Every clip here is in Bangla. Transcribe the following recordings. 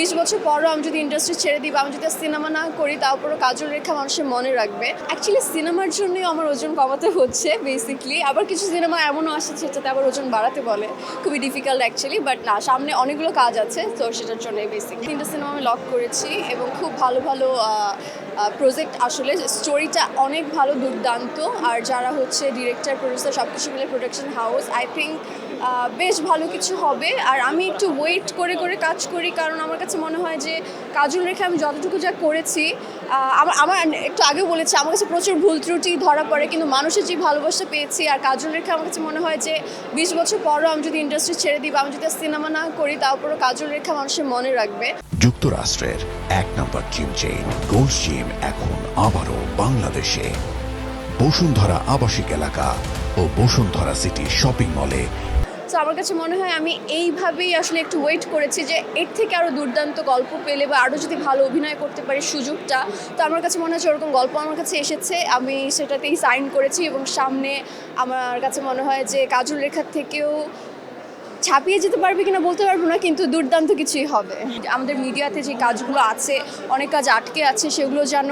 20 বছর পরও আমি যদি ইন্ডাস্ট্রি ছেড়ে দিই বা আমি যদি সিনেমা না করি তারপরও কাজল রেখা মানুষের মনে রাখবে। অ্যাকচুয়ালি সিনেমার জন্যই আমার ওজন কমাতে হচ্ছে বেসিকলি। আবার কিছু সিনেমা এমনও আসছে যেটাতে আবার ওজন বাড়াতে বলে, খুবই ডিফিকাল্ট অ্যাকচুয়ালি, বাট না, সামনে অনেকগুলো কাজ আছে, তো সেটার জন্যই বেসিকলি 3টা সিনেমা আমি লক করেছি এবং খুব ভালো ভালো প্রজেক্ট। আসলে স্টোরিটা অনেক ভালো, দুর্দান্ত, আর যারা হচ্ছে ডিরেক্টর প্রডিউসার সব কিছু মিলে প্রোডাকশন হাউস, আই থিঙ্ক বেশ ভালো কিছু হবে। আর আমি একটু ওয়েট করে করে কাজ করি, কারণ আমার কাছে মনে হয় যে কাজল রেখা আমি যতটুকু যা করেছি, আমার একটু আগেও বলেছি আমার কাছে প্রচুর ভুল ত্রুটি ধরা পড়ে, কিন্তু মানুষের যে ভালোবাসা পেয়েছি আর কাজল রেখা আমার কাছে মনে হয় যে 20 বছর পরও আমি যদি ইন্ডাস্ট্রি ছেড়ে দিই বা আমি যদি সিনেমা না করি তারপরও কাজল রেখা মানুষের মনে রাখবে। যুক্তরাষ্ট্রের 1 নম্বর জিম চেইন গোল্ড জিম এখন আবারও বাংলাদেশে। বসুন্ধরা আবাসিক এলাকা ও বসুন্ধরা সিটি শপিং মলে। তো আমার কাছে মনে হয় আমি এইভাবেই আসলে একটু ওয়েট করেছি যে এর থেকে আরও দুর্দান্ত গল্প পেলে বা আরও যদি ভালো অভিনয় করতে পারি সুযোগটা, তো আমার কাছে মনে হচ্ছে ওরকম গল্প আমার কাছে এসেছে, আমি সেটাতেই সাইন করেছি। এবং সামনে আমার কাছে মনে হয় যে কাজল রেখার থেকেও ছাপিয়ে যেতে পারবে কিনা বলতে পারবো না, কিন্তু দুর্দান্ত কিছুই হবে। আমাদের মিডিয়াতে যে কাজগুলো আছে, অনেক কাজ আটকে আছে, সেগুলো যেন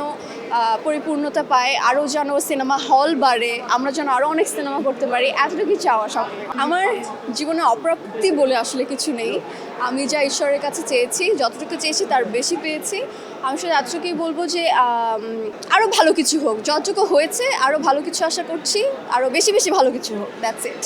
পরিপূর্ণতা পায়, আরও যেন সিনেমা হল বাড়ে, আমরা যেন আরও অনেক সিনেমা করতে পারি, এতটুকু চাওয়া সব। আমার জীবনে অপ্রাপ্তি বলে আসলে কিছু নেই। আমি যা ঈশ্বরের কাছে চেয়েছি, যতটুকু চেয়েছি তার বেশি পেয়েছি। আমি শুধু এতটুকুই বলবো যে আরও ভালো কিছু হোক, যতটুকু হয়েছে আরও ভালো কিছু আশা করছি, আরও বেশি বেশি ভালো কিছু হোক, দ্যাটস ইট।